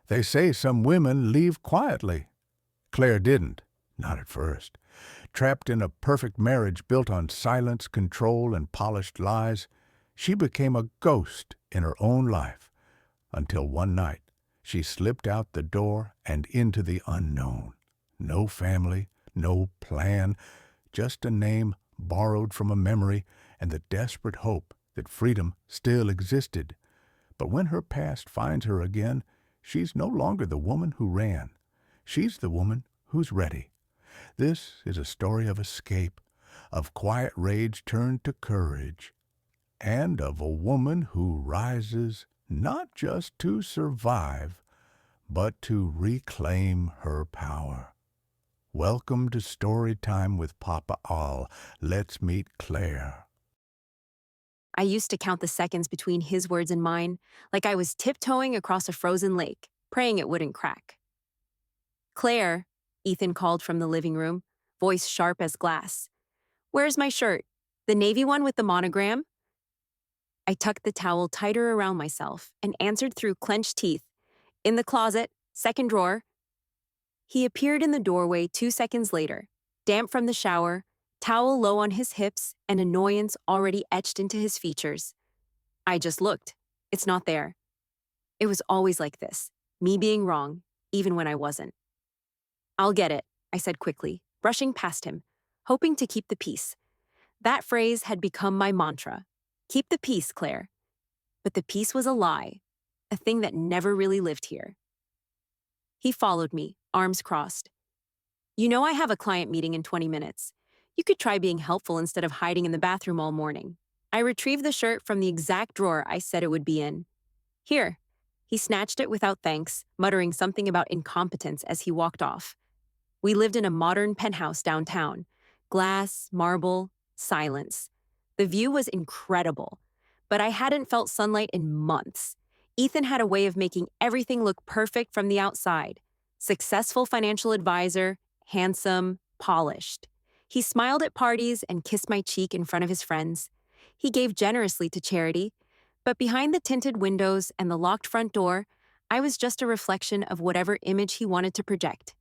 They say some women leave quietly. Claire didn't, not at first. Trapped in a perfect marriage built on silence, control, and polished lies, she became a ghost in her own life, until one night she slipped out the door and into the unknown. No family, no plan, just a name borrowed from a memory and the desperate hope that freedom still existed. But when her past finds her again, she's no longer the woman who ran. She's the woman who's ready. This is a story of escape, of quiet rage turned to courage, and of a woman who rises not just to survive, but to reclaim her power. Welcome to Story Time with Papa All. Let's meet Claire. I used to count the seconds between his words and mine, like I was tiptoeing across a frozen lake, praying it wouldn't crack. "Claire," Ethan called from the living room, voice sharp as glass. "Where's my shirt? The navy one with the monogram?" I tucked the towel tighter around myself and answered through clenched teeth. "In the closet, second drawer." He appeared in the doorway 2 seconds later, damp from the shower, towel low on his hips, and annoyance already etched into his features. I just looked. It's not there. It was always like this, me being wrong, even when I wasn't. "I'll get it," I said quickly, brushing past him, hoping to keep the peace. That phrase had become my mantra. Keep the peace, Claire. But the peace was a lie, a thing that never really lived here. He followed me, arms crossed. "You know I have a client meeting in 20 minutes. You could try being helpful instead of hiding in the bathroom all morning." I retrieved the shirt from the exact drawer I said it would be in. "Here." He snatched it without thanks, muttering something about incompetence as he walked off. We lived in a modern penthouse downtown. Glass, marble, silence. The view was incredible, but I hadn't felt sunlight in months. Ethan had a way of making everything look perfect from the outside. Successful financial advisor, handsome, polished. He smiled at parties and kissed my cheek in front of his friends. He gave generously to charity, but behind the tinted windows and the locked front door, I was just a reflection of whatever image he wanted to project.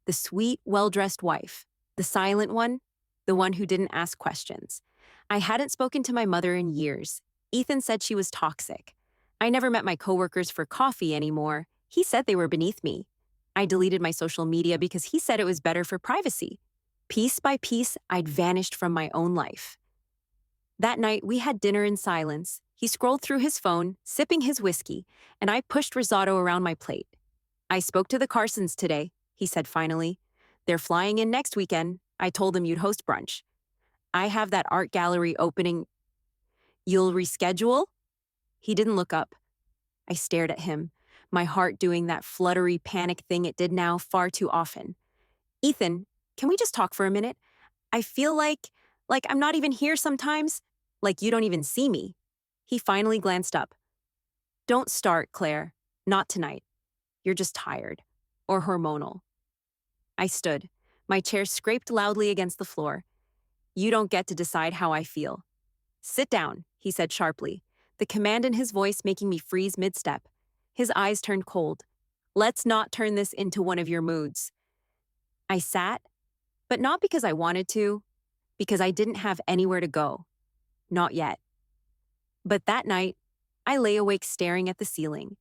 The sweet, well-dressed wife, the silent one, the one who didn't ask questions. I hadn't spoken to my mother in years. Ethan said she was toxic. I never met my coworkers for coffee anymore. He said they were beneath me. I deleted my social media because he said it was better for privacy. Piece by piece, I'd vanished from my own life. That night, we had dinner in silence. He scrolled through his phone, sipping his whiskey, and I pushed risotto around my plate. "I spoke to the Carsons today," he said finally. "They're flying in next weekend. I told them you'd host brunch. I have that art gallery opening." "You'll reschedule?" He didn't look up. I stared at him, my heart doing that fluttery panic thing it did now far too often. "Ethan, can we just talk for a minute? I feel like I'm not even here sometimes, like you don't even see me." He finally glanced up. "Don't start, Claire. Not tonight. You're just tired. Or hormonal." I stood. My chair scraped loudly against the floor. "You don't get to decide how I feel." "Sit down," he said sharply, the command in his voice making me freeze mid-step. His eyes turned cold. "Let's not turn this into one of your moods." I sat, but not because I wanted to, because I didn't have anywhere to go. Not yet. But that night, I lay awake staring at the ceiling,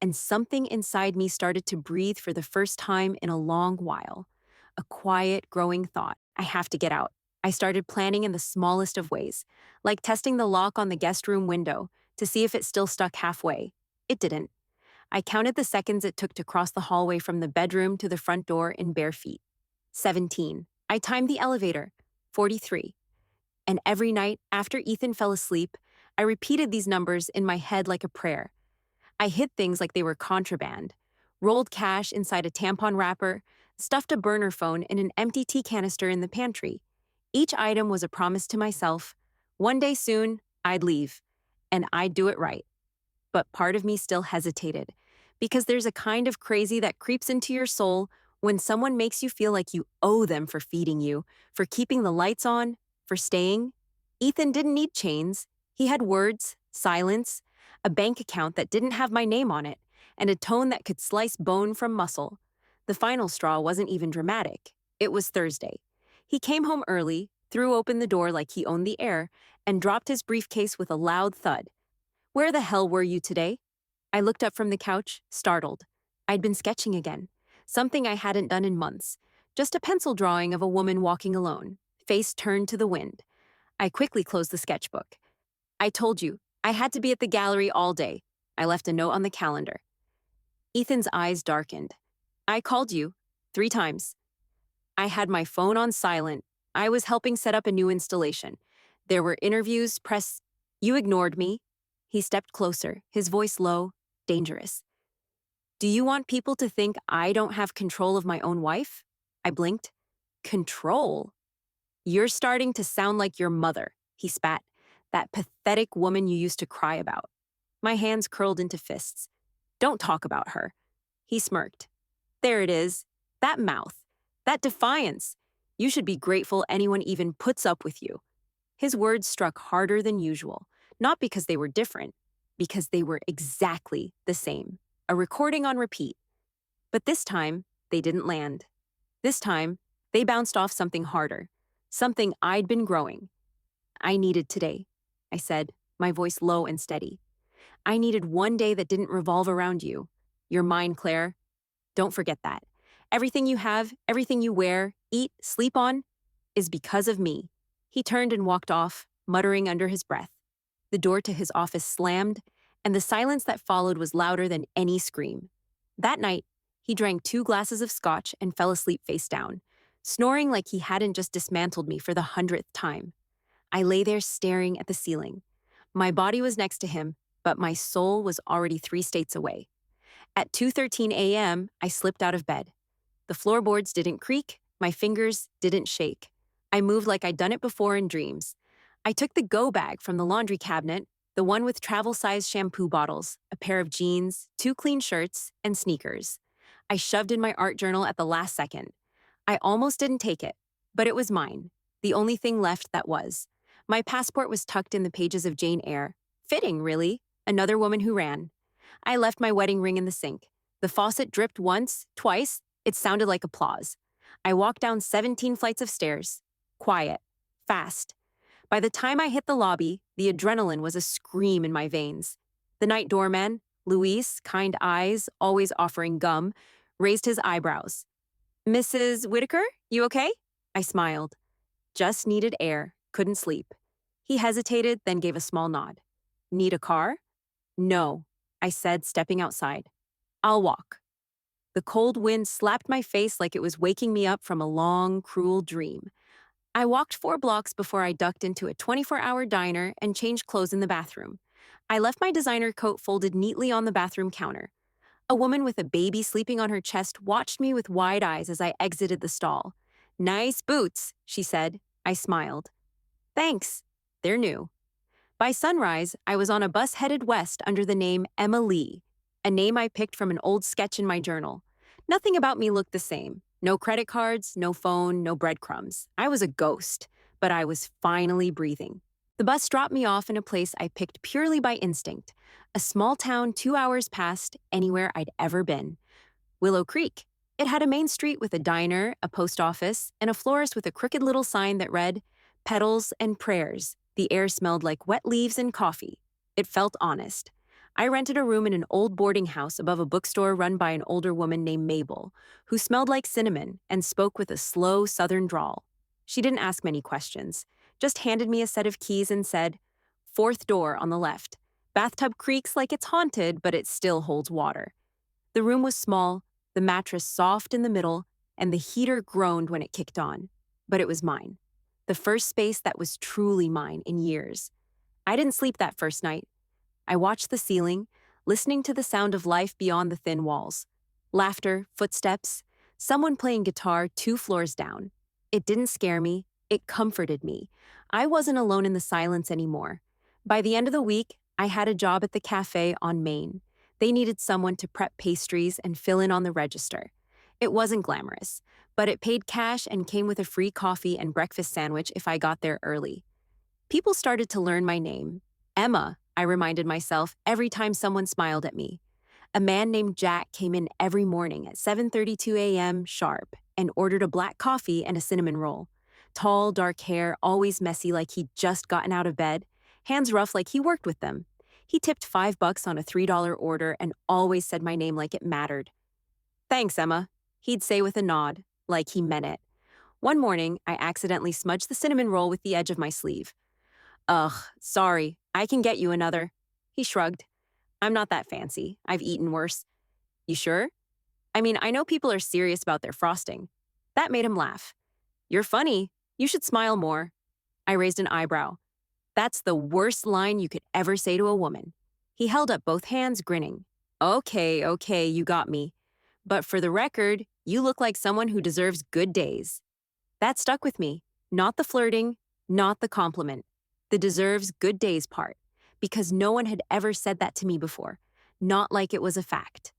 and something inside me started to breathe for the first time in a long while. A quiet, growing thought. I have to get out. I started planning in the smallest of ways, like testing the lock on the guest room window to see if it still stuck halfway. It didn't. I counted the seconds it took to cross the hallway from the bedroom to the front door in bare feet. 17. I timed the elevator. 43. And every night, after Ethan fell asleep, I repeated these numbers in my head like a prayer. I hid things like they were contraband, rolled cash inside a tampon wrapper, stuffed a burner phone in an empty tea canister in the pantry. Each item was a promise to myself. One day soon, I'd leave, and I'd do it right. But part of me still hesitated, because there's a kind of crazy that creeps into your soul when someone makes you feel like you owe them for feeding you, for keeping the lights on, for staying. Ethan didn't need chains. He had words, silence, a bank account that didn't have my name on it, and a tone that could slice bone from muscle. The final straw wasn't even dramatic. It was Thursday. He came home early, threw open the door like he owned the air, and dropped his briefcase with a loud thud. "Where the hell were you today?" I looked up from the couch, startled. I'd been sketching again, something I hadn't done in months. Just a pencil drawing of a woman walking alone, face turned to the wind. I quickly closed the sketchbook. "I told you, I had to be at the gallery all day." I left a note on the calendar. Ethan's eyes darkened. "I called you 3 times. I had my phone on silent. I was helping set up a new installation. There were interviews, press. You ignored me." He stepped closer, his voice low, dangerous. "Do you want people to think I don't have control of my own wife?" I blinked. "Control? You're starting to sound like your mother," he spat. "That pathetic woman you used to cry about." My hands curled into fists. "Don't talk about her." He smirked. "There it is. That mouth. That defiance. You should be grateful anyone even puts up with you." His words struck harder than usual, not because they were different, because they were exactly the same. A recording on repeat. But this time, they didn't land. This time, they bounced off something harder, something I'd been growing. "I needed today," I said, my voice low and steady. "I needed one day that didn't revolve around you. You're mine, Claire. Don't forget that. Everything you have, everything you wear, eat, sleep on, is because of me." He turned and walked off, muttering under his breath. The door to his office slammed, and the silence that followed was louder than any scream. That night, he drank 2 glasses of scotch and fell asleep face down, snoring like he hadn't just dismantled me for the 100th time. I lay there staring at the ceiling. My body was next to him, but my soul was already 3 states away. At 2:13 a.m., I slipped out of bed. The floorboards didn't creak, my fingers didn't shake. I moved like I'd done it before in dreams. I took the go bag from the laundry cabinet, the one with travel-sized shampoo bottles, a pair of jeans, 2 clean shirts, and sneakers. I shoved in my art journal at the last second. I almost didn't take it, but it was mine, the only thing left that was. My passport was tucked in the pages of Jane Eyre. Fitting, really. Another woman who ran. I left my wedding ring in the sink. The faucet dripped once, twice. It sounded like applause. I walked down 17 flights of stairs. Quiet. Fast. By the time I hit the lobby, the adrenaline was a scream in my veins. The night doorman, Luis, kind eyes, always offering gum, raised his eyebrows. "Mrs. Whitaker, you okay?" I smiled. "Just needed air, couldn't sleep." He hesitated, then gave a small nod. "Need a car?" "No," I said, stepping outside. "I'll walk." The cold wind slapped my face like it was waking me up from a long, cruel dream. I walked 4 blocks before I ducked into a 24-hour diner and changed clothes in the bathroom. I left my designer coat folded neatly on the bathroom counter. A woman with a baby sleeping on her chest watched me with wide eyes as I exited the stall. "Nice boots," she said. I smiled. "Thanks. They're new." By sunrise, I was on a bus headed west under the name Emma Lee, a name I picked from an old sketch in my journal. Nothing about me looked the same. No credit cards, no phone, no breadcrumbs. I was a ghost, but I was finally breathing. The bus dropped me off in a place I picked purely by instinct, a small town 2 hours past anywhere I'd ever been. Willow Creek. It had a main street with a diner, a post office, and a florist with a crooked little sign that read, "Petals and Prayers." The air smelled like wet leaves and coffee. It felt honest. I rented a room in an old boarding house above a bookstore run by an older woman named Mabel, who smelled like cinnamon and spoke with a slow southern drawl. She didn't ask many questions, just handed me a set of keys and said, "4th door on the left. Bathtub creaks like it's haunted, but it still holds water." The room was small, the mattress soft in the middle, and the heater groaned when it kicked on. But it was mine. The first space that was truly mine in years. I didn't sleep that first night. I watched the ceiling, listening to the sound of life beyond the thin walls. Laughter, footsteps, someone playing guitar 2 floors down. It didn't scare me. It comforted me. I wasn't alone in the silence anymore. By the end of the week, I had a job at the cafe on Main. They needed someone to prep pastries and fill in on the register. It wasn't glamorous, but it paid cash and came with a free coffee and breakfast sandwich if I got there early. People started to learn my name. Emma, I reminded myself every time someone smiled at me. A man named Jack came in every morning at 7:32 a.m. sharp and ordered a black coffee and a cinnamon roll. Tall, dark hair, always messy like he'd just gotten out of bed, hands rough like he worked with them. He tipped $5 on a $3 order and always said my name like it mattered. "Thanks, Emma," he'd say with a nod, like he meant it. One morning, I accidentally smudged the cinnamon roll with the edge of my sleeve. "Ugh, sorry, I can get you another." He shrugged. "I'm not that fancy. I've eaten worse." "You sure? I mean, I know people are serious about their frosting." That made him laugh. "You're funny. You should smile more." I raised an eyebrow. "That's the worst line you could ever say to a woman." He held up both hands, grinning. Okay, you got me. But for the record, you look like someone who deserves good days." That stuck with me. Not the flirting, not the compliment. The deserves good days part. Because no one had ever said that to me before. Not like it was a fact.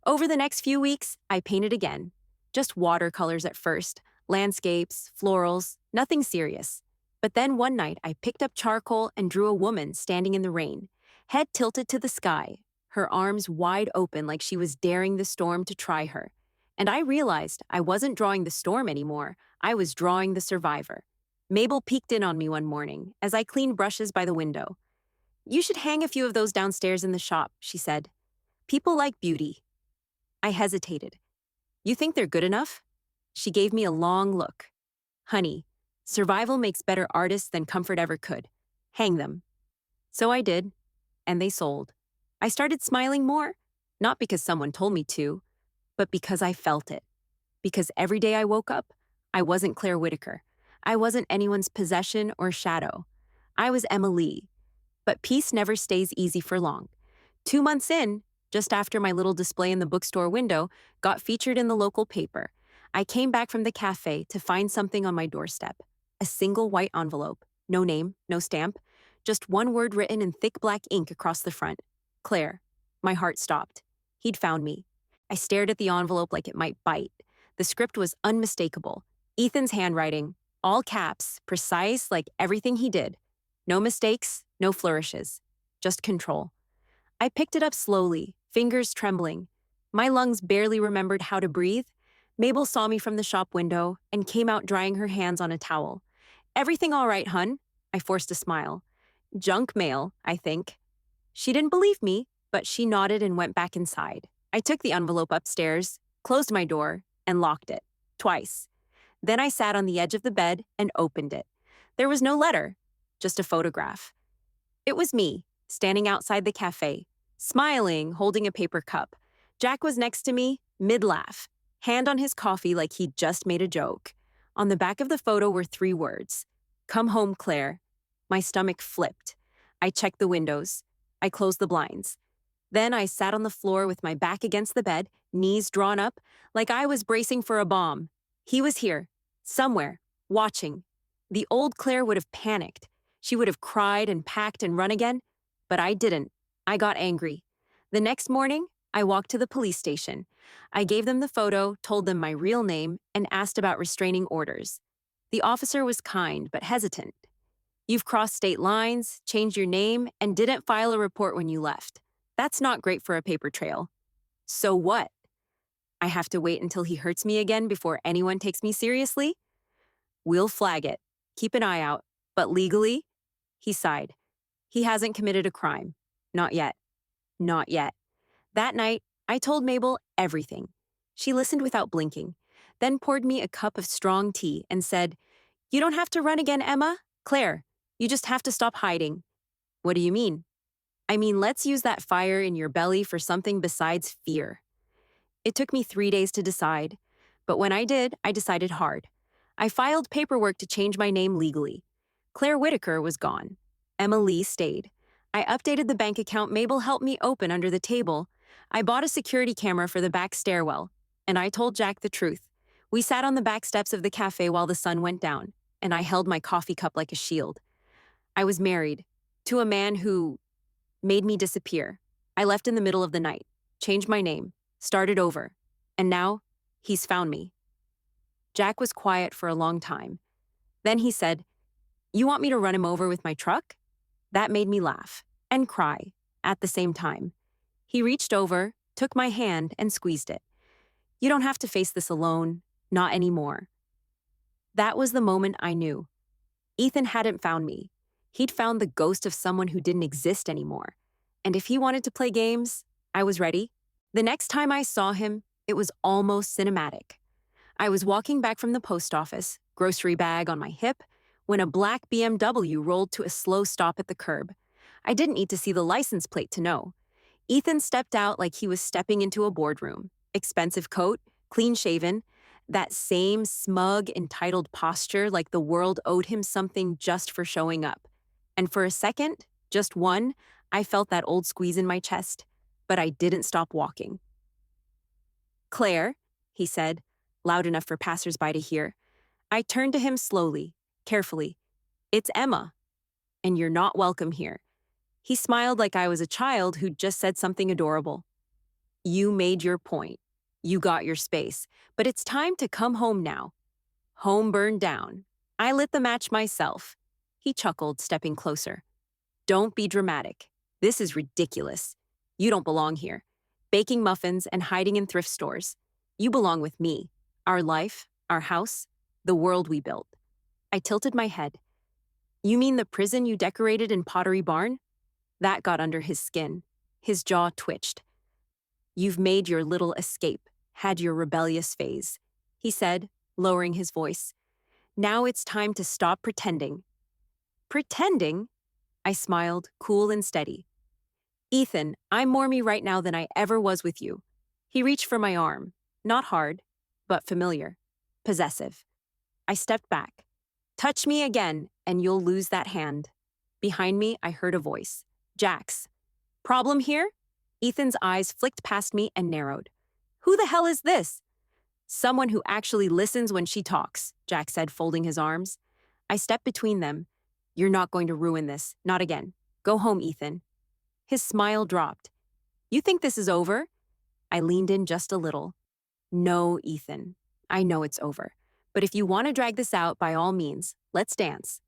Over the next few weeks, I painted again. Just watercolors at first, landscapes, florals, nothing serious. But then one night, I picked up charcoal and drew a woman standing in the rain, head tilted to the sky, her arms wide open like she was daring the storm to try her. And I realized I wasn't drawing the storm anymore, I was drawing the survivor. Mabel peeked in on me one morning as I cleaned brushes by the window. "You should hang a few of those downstairs in the shop," she said. "People like beauty." I hesitated. "You think they're good enough?" She gave me a long look. "Honey, survival makes better artists than comfort ever could. Hang them." So I did, and they sold. I started smiling more, not because someone told me to, but because I felt it. Because every day I woke up, I wasn't Claire Whitaker. I wasn't anyone's possession or shadow. I was Emma Lee. But peace never stays easy for long. 2 months in, just after my little display in the bookstore window got featured in the local paper, I came back from the cafe to find something on my doorstep. A single white envelope. No name, no stamp. Just one word written in thick black ink across the front. Claire. My heart stopped. He'd found me. I stared at the envelope like it might bite. The script was unmistakable. Ethan's handwriting, all caps, precise like everything he did. No mistakes, no flourishes. Just control. I picked it up slowly, fingers trembling. My lungs barely remembered how to breathe. Mabel saw me from the shop window and came out drying her hands on a towel. "Everything all right, hun?" I forced a smile. "Junk mail, I think." She didn't believe me, but she nodded and went back inside. I took the envelope upstairs, closed my door, and locked it. Twice. Then I sat on the edge of the bed and opened it. There was no letter, just a photograph. It was me, standing outside the cafe, smiling, holding a paper cup. Jack was next to me, mid-laugh, hand on his coffee like he'd just made a joke. On the back of the photo were 3 words. "Come home, Claire." My stomach flipped. I checked the windows. I closed the blinds. Then I sat on the floor with my back against the bed, knees drawn up, like I was bracing for a bomb. He was here, somewhere, watching. The old Claire would have panicked. She would have cried and packed and run again. But I didn't. I got angry. The next morning, I walked to the police station. I gave them the photo, told them my real name, and asked about restraining orders. The officer was kind but hesitant. "You've crossed state lines, changed your name, and didn't file a report when you left. That's not great for a paper trail." "So what? I have to wait until he hurts me again before anyone takes me seriously?" "We'll flag it. Keep an eye out. But legally?" He sighed. "He hasn't committed a crime. Not yet. Not yet." That night, I told Mabel everything. She listened without blinking, then poured me a cup of strong tea and said, "You don't have to run again, Emma. Claire, you just have to stop hiding." "What do you mean?" "I mean, let's use that fire in your belly for something besides fear." It took me 3 days to decide, but when I did, I decided hard. I filed paperwork to change my name legally. Claire Whitaker was gone. Emma Lee stayed. I updated the bank account Mabel helped me open under the table. I bought a security camera for the back stairwell, and I told Jack the truth. We sat on the back steps of the cafe while the sun went down, and I held my coffee cup like a shield. I was married to a man who made me disappear. I left in the middle of the night, changed my name, started over, and now he's found me. Jack was quiet for a long time. Then he said, "You want me to run him over with my truck?" That made me laugh and cry at the same time. He reached over, took my hand, and squeezed it. You don't have to face this alone, not anymore. That was the moment I knew. Ethan hadn't found me. He'd found the ghost of someone who didn't exist anymore. And if he wanted to play games, I was ready. The next time I saw him, it was almost cinematic. I was walking back from the post office, grocery bag on my hip, when a black BMW rolled to a slow stop at the curb. I didn't need to see the license plate to know. Ethan stepped out like he was stepping into a boardroom. Expensive coat, clean-shaven, that same smug, entitled posture like the world owed him something just for showing up. And for a second, just one, I felt that old squeeze in my chest, but I didn't stop walking. "Claire," he said, loud enough for passersby to hear. I turned to him slowly, carefully. "It's Emma, and you're not welcome here." He smiled like I was a child who'd just said something adorable. "You made your point. You got your space, but it's time to come home now." Home burned down. I lit the match myself. He chuckled, stepping closer. "Don't be dramatic. This is ridiculous. You don't belong here, baking muffins and hiding in thrift stores. You belong with me, our life, our house, the world we built." I tilted my head. "You mean the prison you decorated in Pottery Barn?" That got under his skin. His jaw twitched. "You've made your little escape, had your rebellious phase," he said, lowering his voice. "Now it's time to stop pretending." "Pretending?" I smiled, cool and steady. "Ethan, I'm more me right now than I ever was with you." He reached for my arm. Not hard, but familiar. Possessive. I stepped back. "Touch me again, and you'll lose that hand." Behind me, I heard a voice. "Jax." "Problem here?" Ethan's eyes flicked past me and narrowed. "Who the hell is this?" "Someone who actually listens when she talks," Jack said, folding his arms. I stepped between them. "You're not going to ruin this. Not again. Go home, Ethan." His smile dropped. "You think this is over?" I leaned in just a little. "No, Ethan. I know it's over. But if you want to drag this out, by all means, let's dance."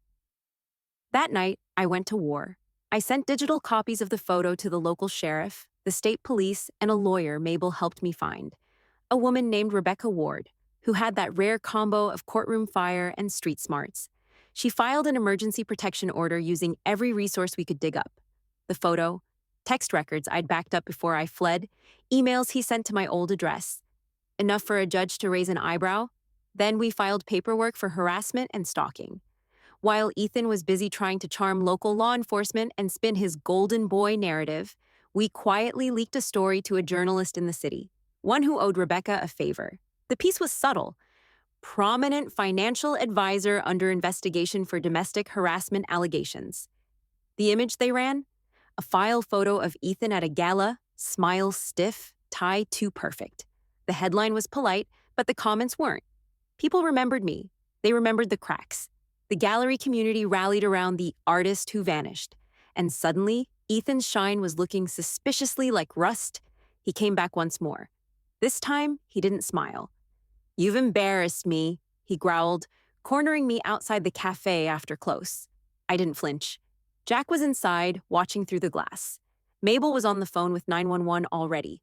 That night, I went to war. I sent digital copies of the photo to the local sheriff, the state police, and a lawyer Mabel helped me find. A woman named Rebecca Ward, who had that rare combo of courtroom fire and street smarts. She filed an emergency protection order using every resource we could dig up. The photo, text records I'd backed up before I fled, emails he sent to my old address. Enough for a judge to raise an eyebrow? Then we filed paperwork for harassment and stalking. While Ethan was busy trying to charm local law enforcement and spin his golden boy narrative, we quietly leaked a story to a journalist in the city, one who owed Rebecca a favor. The piece was subtle. Prominent financial advisor under investigation for domestic harassment allegations. The image they ran? A file photo of Ethan at a gala, smile stiff, tie too perfect. The headline was polite, but the comments weren't. People remembered me. They remembered the cracks. The gallery community rallied around the artist who vanished. And suddenly, Ethan's shine was looking suspiciously like rust. He came back once more. This time, he didn't smile. "You've embarrassed me," he growled, cornering me outside the cafe after close. I didn't flinch. Jack was inside, watching through the glass. Mabel was on the phone with 911 already.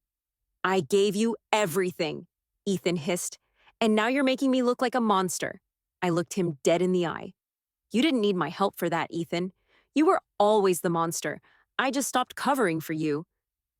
"I gave you everything," Ethan hissed, "and now you're making me look like a monster." I looked him dead in the eye. "You didn't need my help for that, Ethan. You were always the monster. I just stopped covering for you."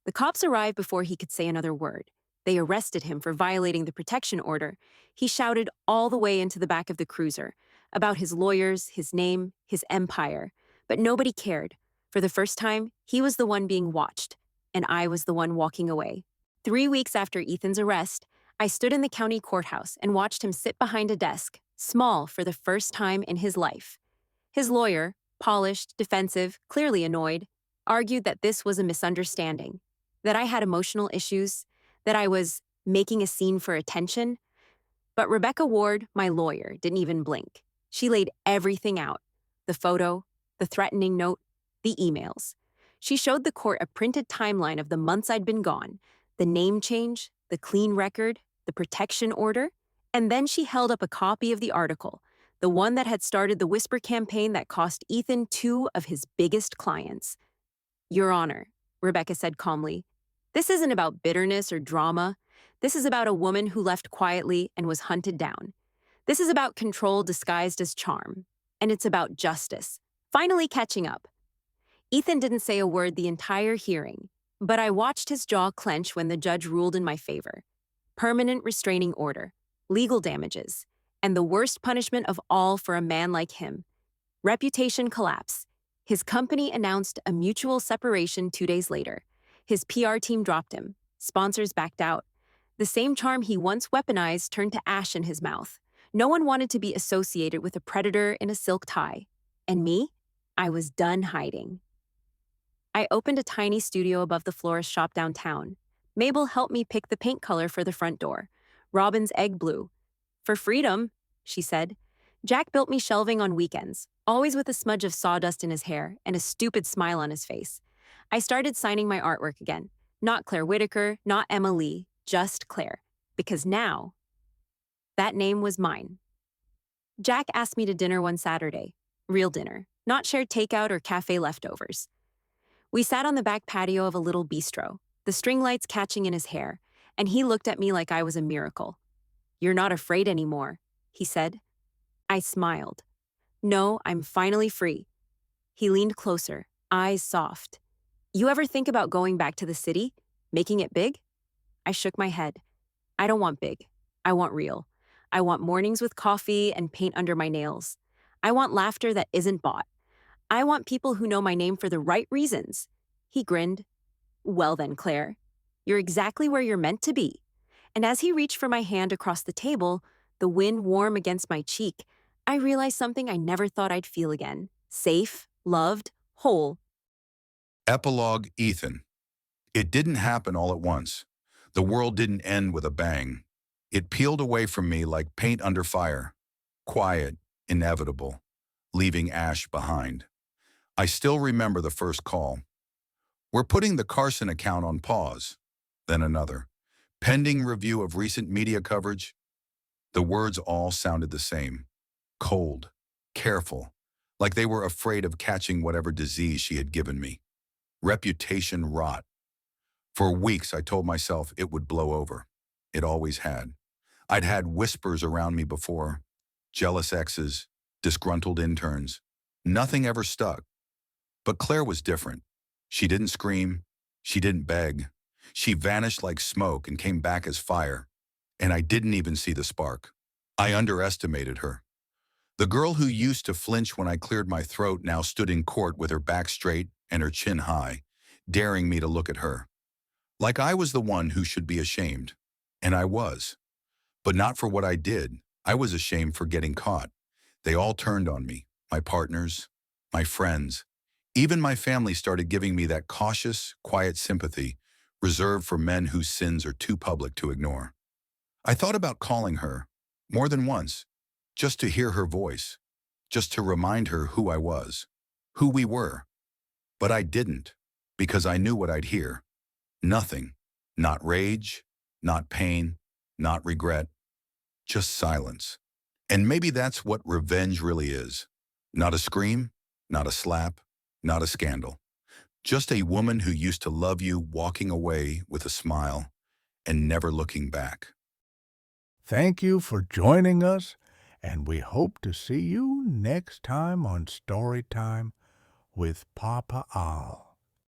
The cops arrived before he could say another word. They arrested him for violating the protection order. He shouted all the way into the back of the cruiser about his lawyers, his name, his empire. But nobody cared. For the first time, he was the one being watched, and I was the one walking away. 3 weeks after Ethan's arrest, I stood in the county courthouse and watched him sit behind a desk, small for the first time in his life. His lawyer, polished, defensive, clearly annoyed, argued that this was a misunderstanding, that I had emotional issues, that I was making a scene for attention. But Rebecca Ward, my lawyer, didn't even blink. She laid everything out: the photo, the threatening note, the emails. She showed the court a printed timeline of the months I'd been gone, the name change, the clean record, the protection order, and then she held up a copy of the article, the one that had started the whisper campaign that cost Ethan 2 of his biggest clients. "Your Honor," Rebecca said calmly, This isn't about bitterness or drama. This is about a woman who left quietly and was hunted down. This is about control disguised as charm. And it's about justice, finally catching up. Ethan didn't say a word the entire hearing, but I watched his jaw clench when the judge ruled in my favor. Permanent restraining order, legal damages, and the worst punishment of all for a man like him. Reputation collapse. His company announced a mutual separation 2 days later. His PR team dropped him. Sponsors backed out. The same charm he once weaponized turned to ash in his mouth. No one wanted to be associated with a predator in a silk tie. And me? I was done hiding. I opened a tiny studio above the florist shop downtown. Mabel helped me pick the paint color for the front door. Robin's egg blue. For freedom, she said. Jack built me shelving on weekends, always with a smudge of sawdust in his hair and a stupid smile on his face. I started signing my artwork again. Not Claire Whitaker, not Emma Lee, just Claire. Because now, that name was mine. Jack asked me to dinner one Saturday. Real dinner, not shared takeout or cafe leftovers. We sat on the back patio of a little bistro, the string lights catching in his hair, and he looked at me like I was a miracle. "You're not afraid anymore," he said. I smiled. "No, I'm finally free." He leaned closer, eyes soft. "You ever think about going back to the city? Making it big?" I shook my head. "I don't want big. I want real. I want mornings with coffee and paint under my nails. I want laughter that isn't bought. I want people who know my name for the right reasons." He grinned. "Well then, Claire, you're exactly where you're meant to be." And as he reached for my hand across the table, the wind warm against my cheek, I realized something I never thought I'd feel again. Safe, loved, whole. Epilogue Ethan. It didn't happen all at once. The world didn't end with a bang. It peeled away from me like paint under fire. Quiet, inevitable, leaving ash behind. I still remember the first call. "We're putting the Carson account on pause." Then another. "Pending review of recent media coverage." The words all sounded the same. Cold, careful, like they were afraid of catching whatever disease she had given me. Reputation rot. For weeks I told myself it would blow over. It always had. I'd had whispers around me before. Jealous exes, disgruntled interns. Nothing ever stuck. But Claire was different. She didn't scream. She didn't beg. She vanished like smoke and came back as fire. And I didn't even see the spark. I underestimated her. The girl who used to flinch when I cleared my throat now stood in court with her back straight and her chin high, daring me to look at her. Like I was the one who should be ashamed. And I was. But not for what I did. I was ashamed for getting caught. They all turned on me. My partners, my friends, even my family started giving me that cautious, quiet sympathy reserved for men whose sins are too public to ignore. I thought about calling her, more than once, just to hear her voice, just to remind her who I was, who we were. But I didn't, because I knew what I'd hear. Nothing. Not rage, not pain, not regret, just silence. And maybe that's what revenge really is. Not a scream, not a slap, not a scandal. Just a woman who used to love you walking away with a smile and never looking back. Thank you for joining us, and we hope to see you next time on Storytime with Papa Owl.